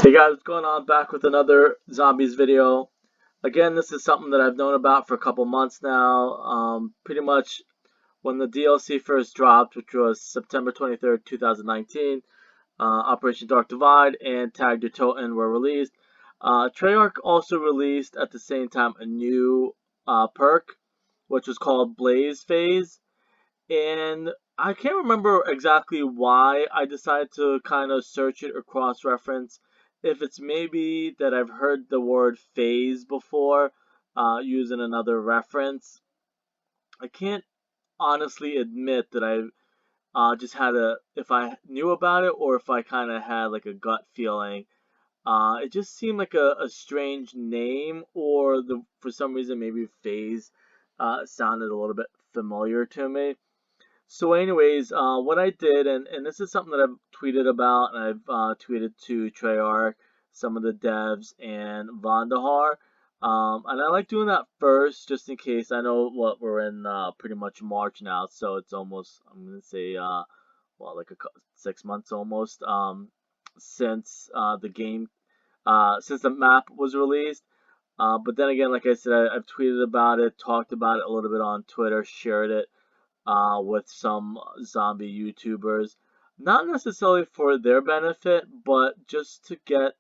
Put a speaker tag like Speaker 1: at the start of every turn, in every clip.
Speaker 1: Hey guys, what's going on? Back with another zombies video. Again, this is something that I've known about for a couple months now. Pretty much when the DLC first dropped, which was September 23rd, 2019, Operation Dark Divide and Tag Your Totem were released. Treyarch also released at the same time a new perk, which was called Blaze Phase. And I can't remember exactly why I decided to kind of search it or cross reference. If it's maybe that I've heard the word phase before, using another reference. I can't honestly admit that I just had if I knew about it or if I kind of had like a gut feeling. It just seemed like a strange name, or for some reason maybe phase sounded a little bit familiar to me. So, anyways, what I did, and this is something that I've tweeted about, and I've tweeted to Treyarch, some of the devs, and Vandahar. And I like doing that first, just in case. I know what we're in pretty much March now, so it's almost, I'm gonna say, well, like 6 months almost, since the game, since the map was released. But then again, like I said, I've tweeted about it, talked about it a little bit on Twitter, shared it with some zombie YouTubers. Not necessarily for their benefit, but just to get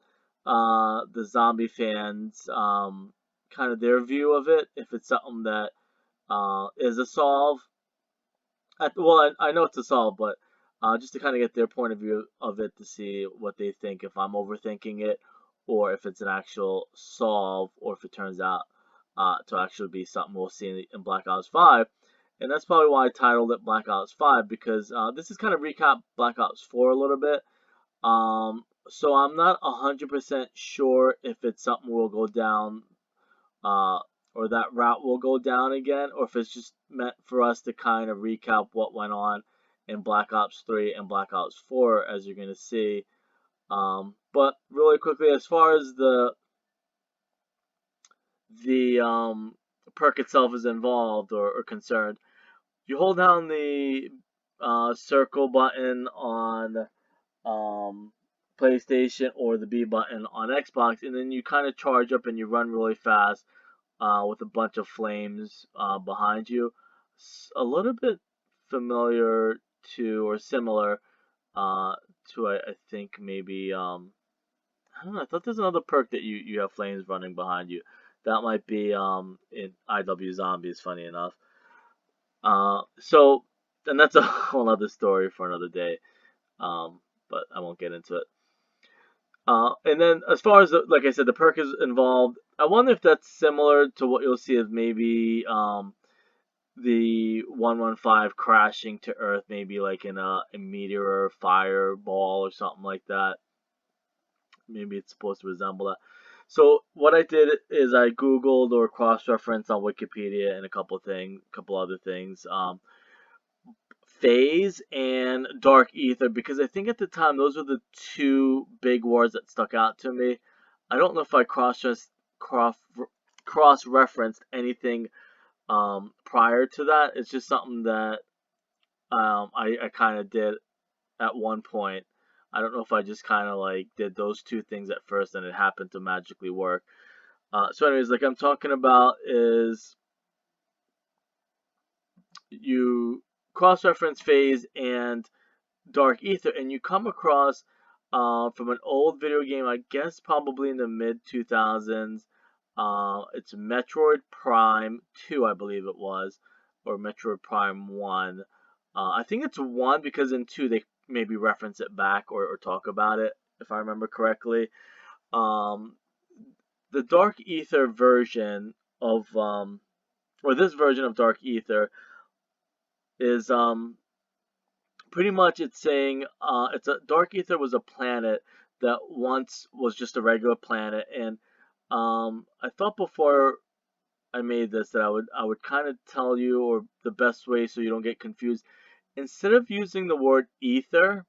Speaker 1: the zombie fans kind of their view of it. If it's something that is a solve. Well, I know it's a solve, but just to kind of get their point of view of it to see what they think, if I'm overthinking it, or if it's an actual solve, or if it turns out to actually be something we'll see in Black Ops 5. And that's probably why I titled it Black Ops 5, because this is kind of recap Black Ops 4 a little bit. So I'm not 100% sure if it's something we'll go down, uh, or that route will go down again, or if it's just meant for us to kind of recap what went on in Black Ops 3 and Black Ops 4, as you're going to see. But really quickly, as far as the perk itself is involved or concerned, you hold down the circle button on PlayStation or the B button on Xbox, and then you kind of charge up and you run really fast with a bunch of flames behind you. A little bit familiar to or similar to I think maybe I don't know. I thought there's another perk that you have flames running behind you. That might be in IW Zombies. Funny enough. So and that's a whole other story for another day. But I won't get into it. And then as far as like I said, the perk is involved. I wonder if that's similar to what you'll see of maybe the 115 crashing to Earth, maybe like in a meteor or fireball or something like that. Maybe it's supposed to resemble that. So what I did is I Googled or cross-referenced on Wikipedia and a couple other things. Phase and Dark Aether, because I think at the time those were the two big words that stuck out to me. I don't know if I cross referenced anything prior to that. It's just something that I kind of did at one point. I don't know if I just kind of like did those two things at first and it happened to magically work. So, anyways, like I'm talking about is you cross-reference Phase and Dark Aether, and you come across from an old video game, I guess probably in the mid 2000s. It's Metroid Prime 2, I believe it was, or Metroid Prime 1. I think it's 1 because in 2 they maybe reference it back or talk about it, if I remember correctly. Um, the Dark Aether version of, or this version of Dark Aether is pretty much it's saying it's a Dark Aether was a planet that once was just a regular planet, and I thought before I made this that I would kind of tell you, or the best way so you don't get confused, instead of using the word ether,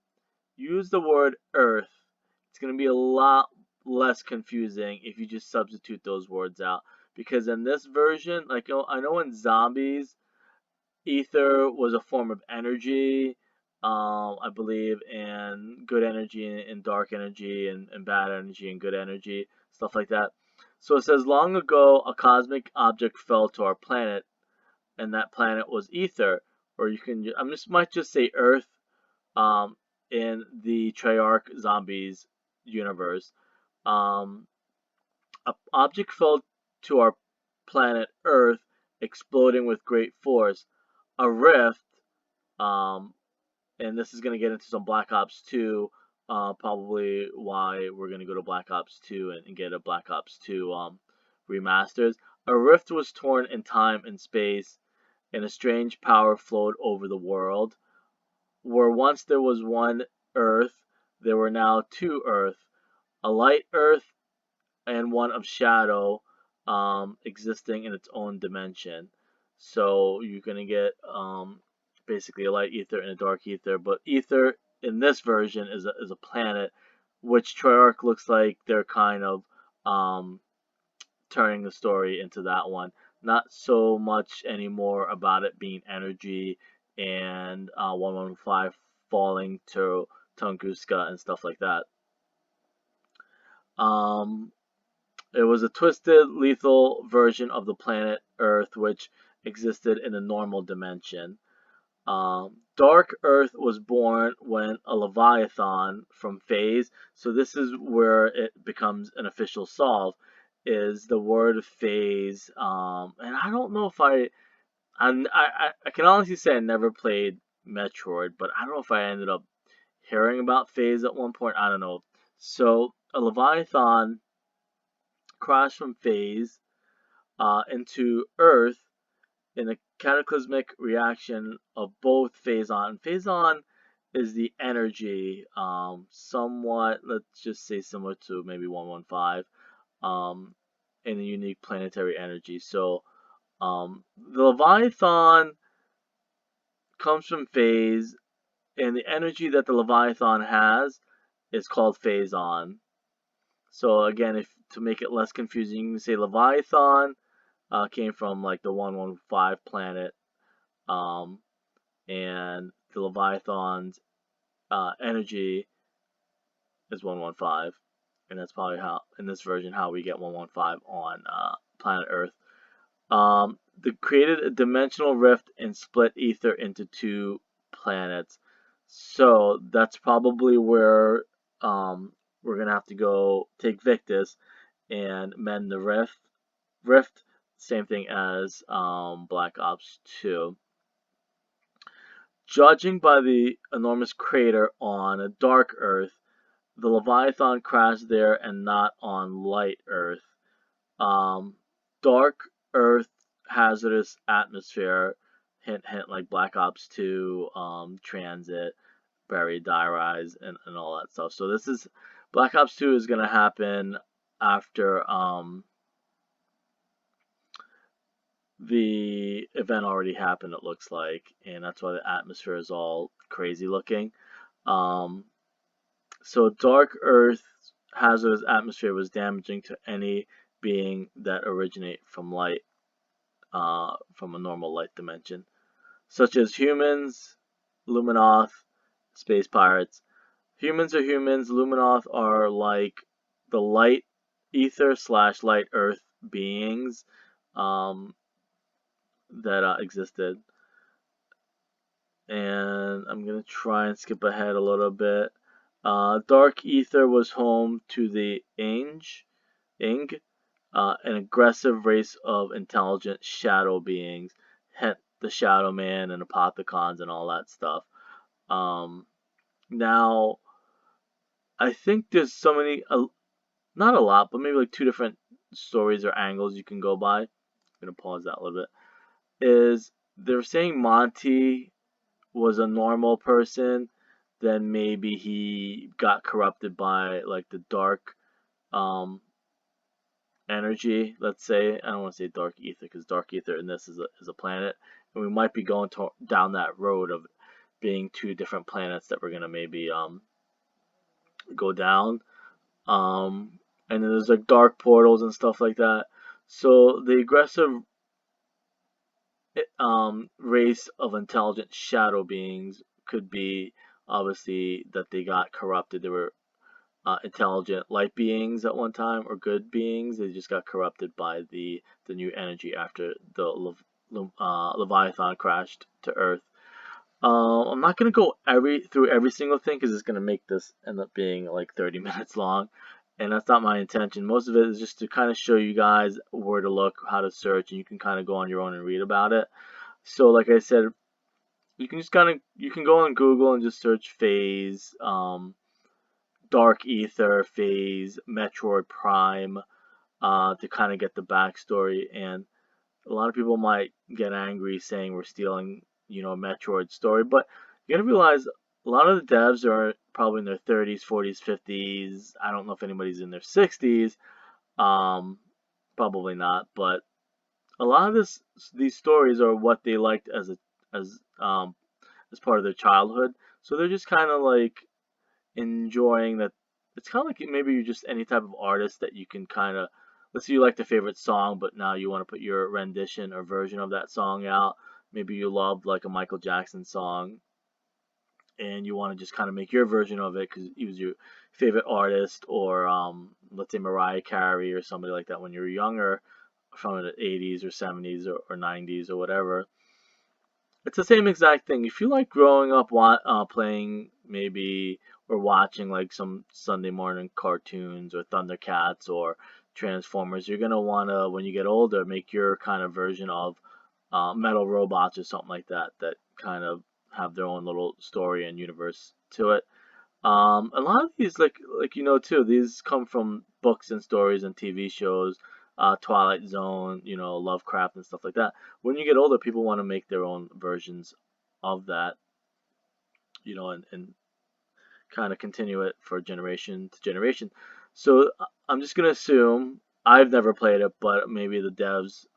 Speaker 1: use the word earth. It's going to be a lot less confusing if you just substitute those words out, because in this version, like I know in zombies, ether was a form of energy. I believe, and good energy and dark energy, and bad energy and good energy, stuff like that. So it says, long ago, a cosmic object fell to our planet, and that planet was Aether, or you can, might just say Earth, um, in the Treyarch Zombies universe. Um, an object fell to our planet Earth, exploding with great force. A rift, um, and this is going to get into some Black Ops 2, probably why we're going to go to Black Ops 2 and get a Black Ops 2 remasters. A rift was torn in time and space, and a strange power flowed over the world. Where once there was one Earth, there were now two Earth, a light Earth and one of shadow, existing in its own dimension. So you're gonna get, basically a light ether and a dark ether, but ether in this version is a planet, which Treyarch looks like they're kind of, um, turning the story into that one. Not so much anymore about it being energy and 115 falling to Tunguska and stuff like that. Um, it was a twisted, lethal version of the planet Earth, which existed in a normal dimension. Dark Earth was born when a Leviathan from Phase, so this is where it becomes an official solve, is the word phase. And I don't know if I can honestly say I never played Metroid, but I don't know if I ended up hearing about phase at one point. I don't know. So a Leviathan crashed from phase into Earth in a cataclysmic reaction of both phazon. Phazon is the energy, somewhat, let's just say similar to maybe 115, in a unique planetary energy. So, the Leviathan comes from phase, and the energy that the Leviathan has is called phazon. So again, if to make it less confusing, you can say Leviathan came from like the 115 planet, um, and the Leviathan's energy is 115, and that's probably how, in this version, how we get 115 on planet Earth. They created a dimensional rift and split Aether into two planets. So that's probably where, we're gonna have to go take Victus and mend the rift. Same thing as Black Ops 2. Judging by the enormous crater on a dark Earth, the Leviathan crashed there and not on light Earth. Um, Dark Earth hazardous atmosphere, hint hint, like Black Ops 2, Transit, Buried Die Rise, and all that stuff. So this is Black Ops 2 is gonna happen after the event already happened, it looks like, and that's why the atmosphere is all crazy looking. Um, so Dark Earth's hazardous atmosphere was damaging to any being that originate from light, from a normal light dimension, such as humans, Luminoth, space pirates. Humans are humans. Luminoth are like the light ether slash light earth beings, um, that existed. And I'm gonna try and skip ahead a little bit. Dark Ether was home to the Ing, an aggressive race of intelligent shadow beings, hence the Shadow Man and Apothicons and all that stuff. Now, I think there's so many, not a lot, but maybe like two different stories or angles you can go by. I'm gonna pause that a little bit. Is they're saying Monty was a normal person, then maybe he got corrupted by like the dark, um, energy. Let's say, I don't want to say dark ether, because dark ether in this is a planet, and we might be going down that road of being two different planets that we're gonna maybe go down. And then there's like dark portals and stuff like that. So the aggressive race of intelligent shadow beings could be obviously that they got corrupted. They were intelligent light beings at one time, or good beings. They just got corrupted by the new energy after the Leviathan crashed to Earth. I'm not gonna go through every single thing because it's gonna make this end up being like 30 minutes long, and that's not my intention. Most of it is just to kind of show you guys where to look, how to search, and you can kind of go on your own and read about it. So, like I said, you can go on Google and just search phase, Dark Aether, phase, Metroid Prime, to kind of get the backstory. And a lot of people might get angry saying we're stealing, a Metroid story, but you gotta realize a lot of the devs are probably in their 30s, 40s, 50s. I don't know if anybody's in their 60s. Um, Probably not, but a lot of these stories are what they liked as um as part of their childhood. So they're just kind of like enjoying that. It's kind of like maybe you're just any type of artist that you can kind of, let's say you like the favorite song, but now you want to put your rendition or version of that song out. Maybe you loved like a Michael Jackson song and you want to just kind of make your version of it because he was your favorite artist, or let's say Mariah Carey or somebody like that when you were younger, from the 80s or 70s or 90s or whatever. It's the same exact thing. If you like growing up playing maybe or watching like some Sunday morning cartoons or Thundercats or Transformers, you're gonna wanna, when you get older, make your kind of version of metal robots or something like that that kind of have their own little story and universe to it. A lot of these, too, these come from books and stories and TV shows, Twilight Zone, Lovecraft and stuff like that. When you get older, people want to make their own versions of that, and kind of continue it for generation to generation. So I'm just gonna assume I've never played it, but maybe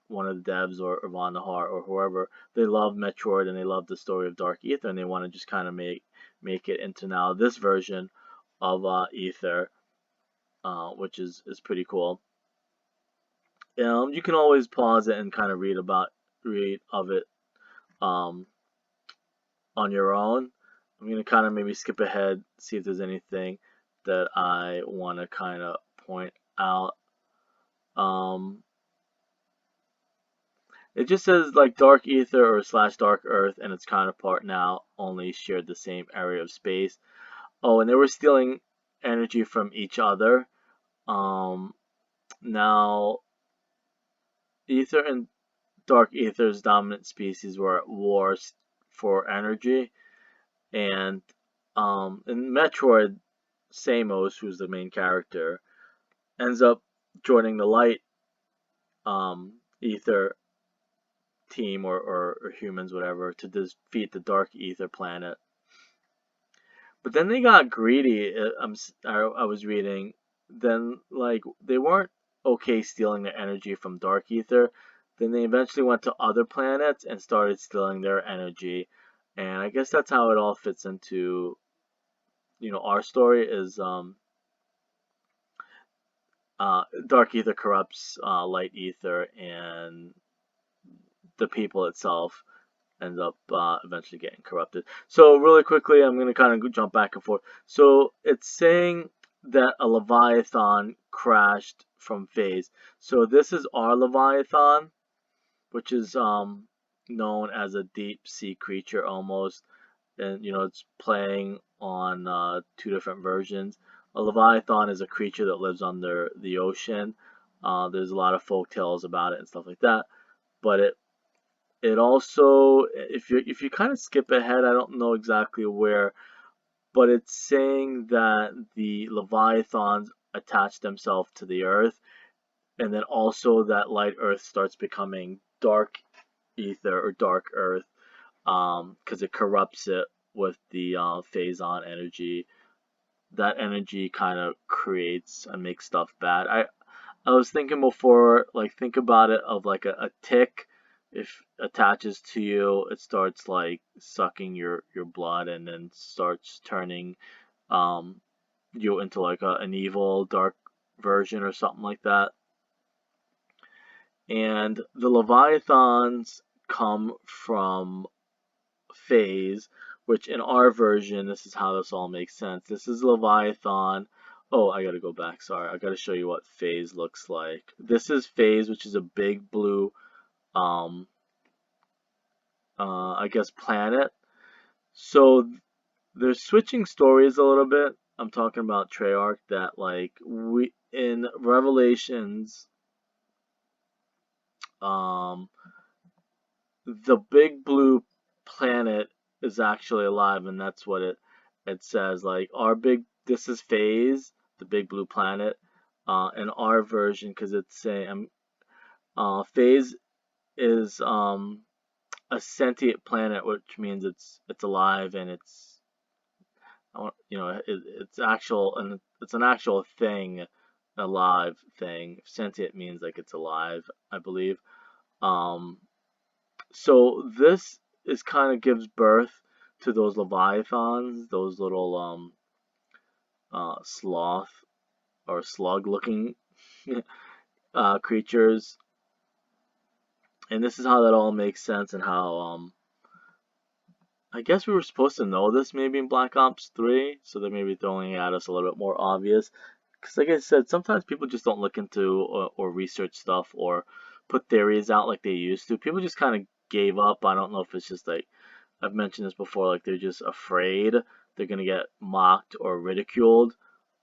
Speaker 1: one of the devs, or Von Nahar or whoever, they love Metroid and they love the story of Dark Aether, and they want to just kind of make it into now this version of Aether, which is pretty cool. You can always pause it and kind of read of it um, on your own. I'm gonna kind of maybe skip ahead, see if there's anything that I want to kind of point out. Um, it just says like Dark Aether or slash Dark Earth and its counterpart now only shared the same area of space. Oh, and they were stealing energy from each other. Um, Now, Aether and Dark Aether's dominant species were at war for energy, and in Metroid, Samos, who's the main character, ends up joining the Light Aether team, or humans, whatever, to defeat the Dark Aether planet. But then they got greedy. I was reading. Then like they weren't okay stealing their energy from Dark Aether. Then they eventually went to other planets and started stealing their energy. And I guess that's how it all fits into our story is Dark Aether corrupts Light Aether, and the people itself ends up eventually getting corrupted. So really quickly, I'm going to kind of jump back and forth. So it's saying that a Leviathan crashed from phase. So this is our Leviathan, which is known as a deep sea creature almost. And it's playing on two different versions. A Leviathan is a creature that lives under the ocean. There's a lot of folk tales about it and stuff like that. But it also, if you kind of skip ahead, I don't know exactly where, but it's saying that the Leviathans attach themselves to the Earth, and then also that Light Earth starts becoming Dark Aether or Dark Earth, because it corrupts it with the phazon energy. That energy kind of creates and makes stuff bad. I was thinking before, like, think about it of like a tick. If it attaches to you, it starts like sucking your blood and then starts turning um, you into like an evil dark version or something like that. And the Leviathans come from phase, which in our version, this is how this all makes sense. This is Leviathan. Oh, I gotta go back. Sorry, I gotta show you what phase looks like. This is phase, which is a big blue, um, I guess planet. So they're switching stories a little bit. I'm talking about Treyarch that like we in Revelations, um, the big blue planet is actually alive, and that's what it says. Like our big, this is phase, the big blue planet, in our version, because it's saying phase is a sentient planet, which means it's alive and it's it's actual, and it's an actual thing, a live thing. Sentient means like it's alive, I believe. Um, so this is kind of gives birth to those leviathans, those little sloth or slug looking creatures, and this is how that all makes sense, and how I guess we were supposed to know this maybe in Black Ops 3, so they may be throwing it at us a little bit more obvious. Because, like I said, sometimes people just don't look into or research stuff or put theories out like they used to. People just kind of gave up. I don't know if it's just like, I've mentioned this before, like they're just afraid they're going to get mocked or ridiculed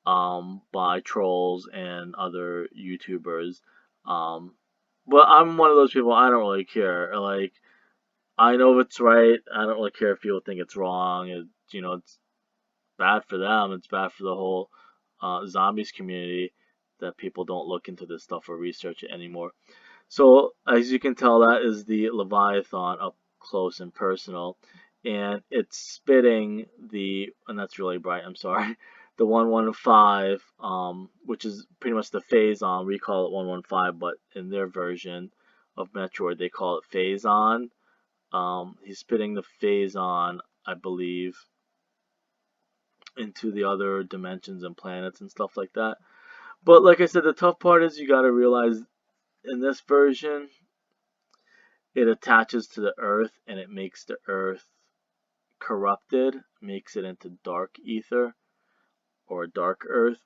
Speaker 1: by trolls and other YouTubers. Um, but I'm one of those people, I don't really care. Like, I know if it's right. I don't really care if people think it's wrong. It's bad for them. It's bad for the whole zombies community that people don't look into this stuff or research it anymore. So as you can tell, that is the Leviathan up close and personal, and it's spitting and that's really bright. I'm sorry, the 115, which is pretty much the phazon. We call it 115, but in their version of Metroid, they call it phazon. He's spitting the phazon, I believe, into the other dimensions and planets and stuff like that. But like I said, the tough part is you gotta realize in this version, it attaches to the Earth and it makes the Earth corrupted, makes it into dark ether or dark Earth.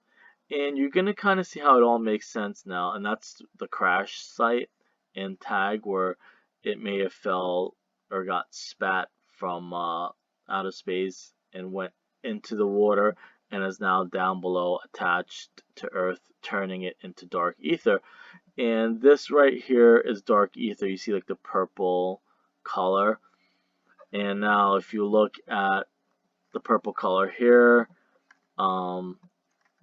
Speaker 1: And you're gonna kind of see how it all makes sense now, and that's the crash site in Tag where it may have fell or got spat from outer space and went into the water and is now down below attached to Earth, turning it into dark ether. And this right here is dark ether. You see like the purple color. And now if you look at the purple color here, um,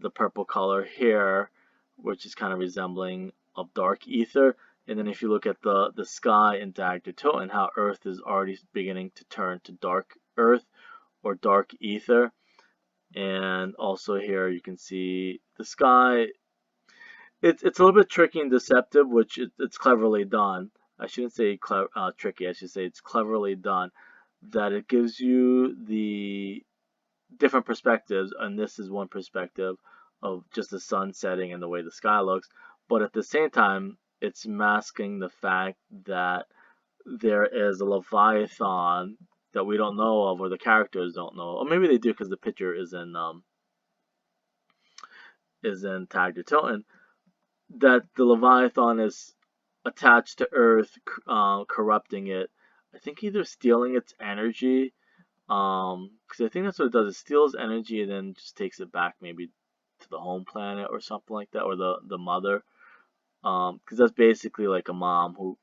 Speaker 1: the purple color here, which is kind of resembling of dark ether. And then if you look at the sky in Daggertote and how Earth is already beginning to turn to dark Earth or dark ether. And also here you can see the sky. It's a little bit tricky and deceptive, which it's cleverly done. I shouldn't say tricky. I should say it's cleverly done. That it gives you the different perspectives, and this is one perspective of just the sun setting and the way the sky looks. But at the same time, it's masking the fact that there is a Leviathan that we don't know of, or the characters don't know, or maybe they do because the picture is in Tag Tilton, that the Leviathan is attached to Earth, corrupting it. I think either stealing its energy, because I think that's what it does. It steals energy and then just takes it back maybe to the home planet or something like that, or the mother. Because that's basically like a mom who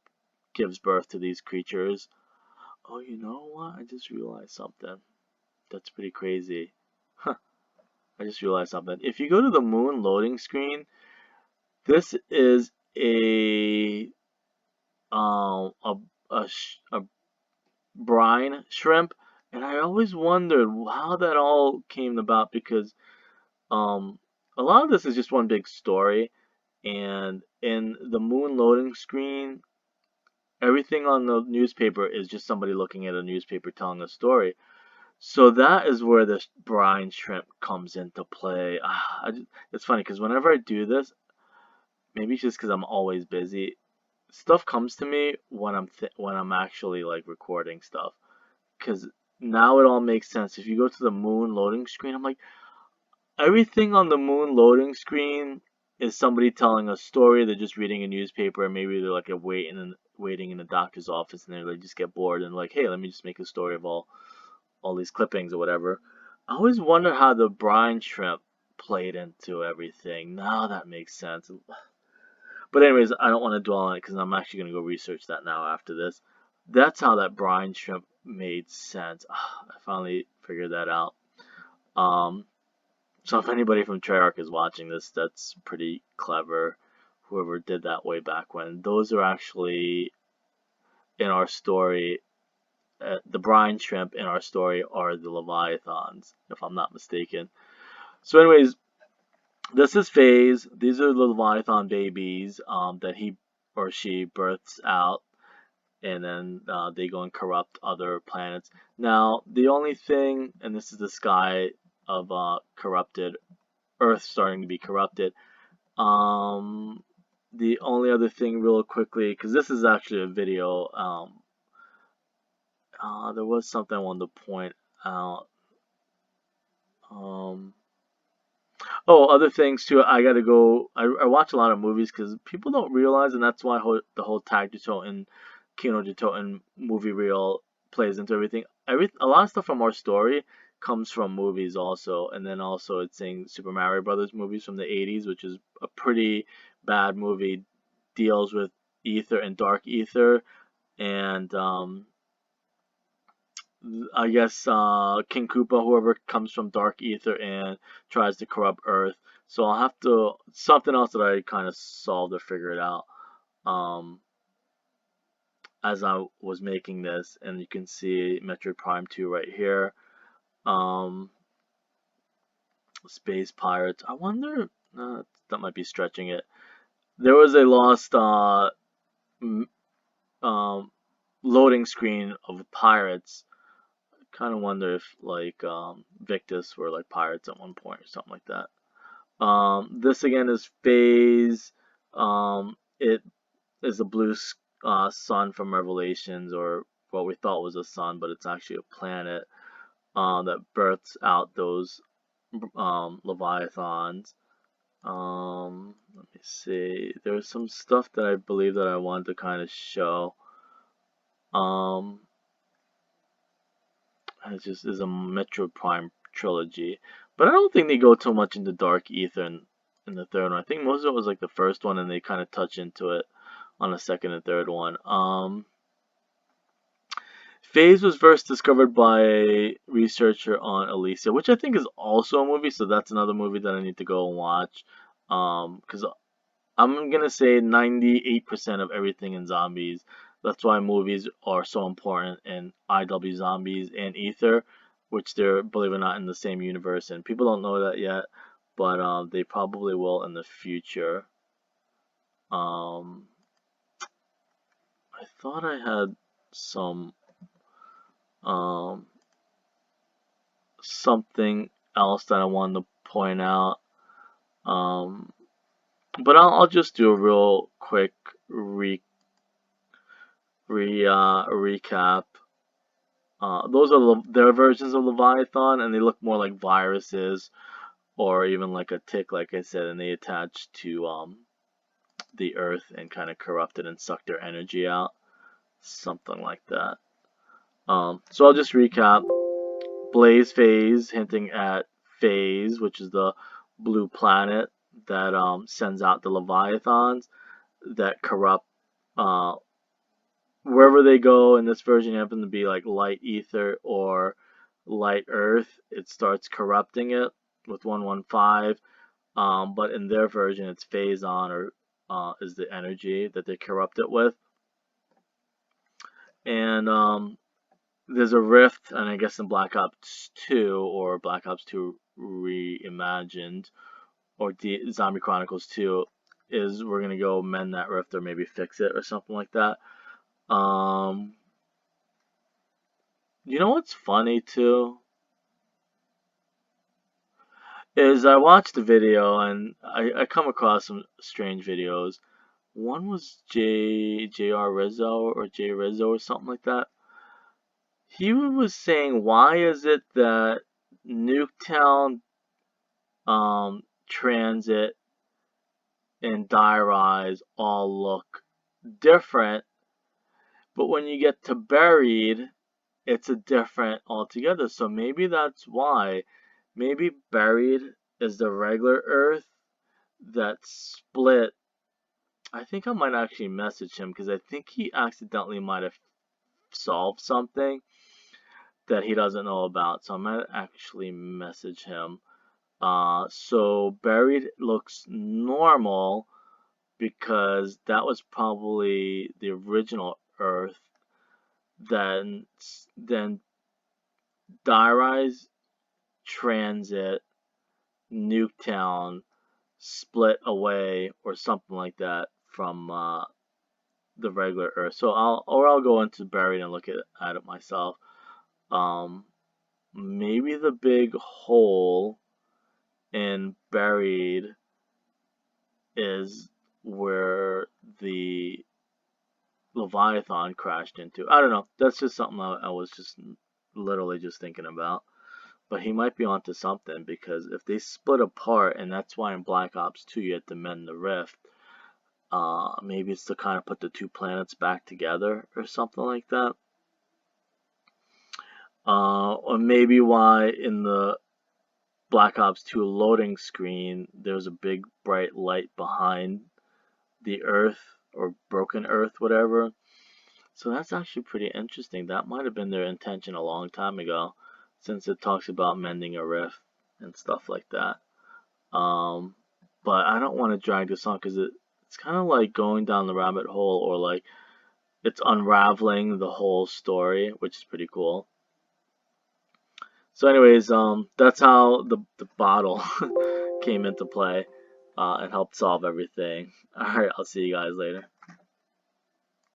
Speaker 1: gives birth to these creatures. Oh, you know what? I just realized something. That's pretty crazy. Huh. I just realized something. If you go to the moon loading screen, this is um a a brine shrimp, and I always wondered how that all came about because um a lot of this is just one big story, and in the moon loading screen, everything on the newspaper is just somebody looking at a newspaper telling a story. So that is where this brine shrimp comes into play. It's funny because whenever I do this, maybe it's just because I'm always busy, stuff comes to me when I'm actually like recording stuff. Because now it all makes sense. If you go to the moon loading screen, I'm like, everything on the moon loading screen is somebody telling a story. They're just reading a newspaper, and maybe they're like waiting in a doctor's office, and they just get bored and like, hey, let me just make a story of all these clippings or whatever. I always wonder how the brine shrimp played into everything. Now that makes sense. But anyways, I don't want to dwell on it because I'm actually gonna go research that now after this. That's how that brine shrimp made sense. I finally figured that out. Um, so if anybody from Treyarch is watching this, that's pretty clever. Whoever did that way back when. Those are actually in our story. The brine shrimp in our story are the Leviathans, if I'm not mistaken. So, anyways, this is Phase. These are the Leviathan babies that he or she births out, and then they go and corrupt other planets. Now, the only thing, and this is the sky of corrupted Earth starting to be corrupted. Um, the only other thing, real quickly, because this is actually a video. There was something I wanted to point out. Um, Oh, other things too. I gotta go. I watch a lot of movies because people don't realize, and that's why the whole Tag Jitoten, Kino Jitoten movie reel plays into everything. A lot of stuff from our story comes from movies also, and then also it's saying Super Mario Brothers movies from the 80s, which is a pretty bad movie, deals with ether and dark ether, and I guess King Koopa, whoever comes from Dark Ether and tries to corrupt Earth. So I'll have to something else that I kind of solved or figured out um, as I was making this, and you can see Metroid Prime 2 right here. Um, Space Pirates. I wonder. That might be stretching it. There was a lost um, loading screen of pirates. Kind of wonder if like Victus were like pirates at one point or something like that. This again is Phase. It is a blue sun from Revelations, or what we thought was a sun, but it's actually a planet that births out those Leviathans. Let me see. There's some stuff that I believe that I wanted to kind of show. Um, it just is a Metroid Prime trilogy, but I don't think they go too much into Dark Ether in the third one. I think most of it was like the first one, and they kind of touch into it on the second and third one. Phase was first discovered by a researcher on Elysia, which I think is also a movie, so that's another movie that I need to go and watch. Because I'm gonna say 98% of everything in zombies. That's why movies are so important in IW Zombies and Aether, which they're, believe it or not, in the same universe. And people don't know that yet, but they probably will in the future. Um, I thought I had some um, something else that I wanted to point out. Um, but I'll just do a real quick recap. Those are their versions of Leviathan, and they look more like viruses or even like a tick, like I said, and they attach to the Earth and kind of corrupt it and suck their energy out, something like that. So I'll just recap. Blaze Phase, hinting at Phase, which is the blue planet that sends out the Leviathans that corrupt uh, wherever they go. In this version, it happens to be like light ether or light earth. It starts corrupting it with 115. But in their version, it's phazon, or is the energy that they corrupt it with. And there's a rift, and I guess in Black Ops 2 or Black Ops 2 Reimagined or Zombie Chronicles 2 is we're gonna go mend that rift or maybe fix it or something like that. Um, you know what's funny too is I watched the video and I come across some strange videos. One was J.R. Rizzo or J Rizzo or something like that. He was saying, why is it that Nuketown, Transit, and Die Rise all look different, but when you get to Buried, it's a different altogether. So maybe that's why. Maybe Buried is the regular Earth that split. I think I might actually message him because I think he accidentally might have solved something that he doesn't know about. So I might actually message him. So Buried looks normal because that was probably the original Earth. Then Die Rise, Transit, Nuketown split away or something like that from the regular Earth. So I'll go into Buried and look at it myself. Um, Maybe the big hole in Buried is where the Leviathan crashed into. I don't know. That's just something I was just literally just thinking about. But he might be onto something because if they split apart, and that's why in Black Ops 2 you had to mend the rift, maybe it's to kind of put the two planets back together or something like that. Or maybe why in the Black Ops 2 loading screen there's a big bright light behind the Earth or Broken Earth, whatever. So that's actually pretty interesting. That might have been their intention a long time ago, since it talks about mending a rift and stuff like that. Um, but I don't want to drag this on because it's kind of like going down the rabbit hole, or like it's unraveling the whole story, which is pretty cool. So, anyways, that's how the bottle came into play and helped solve everything. All right, I'll see you guys later.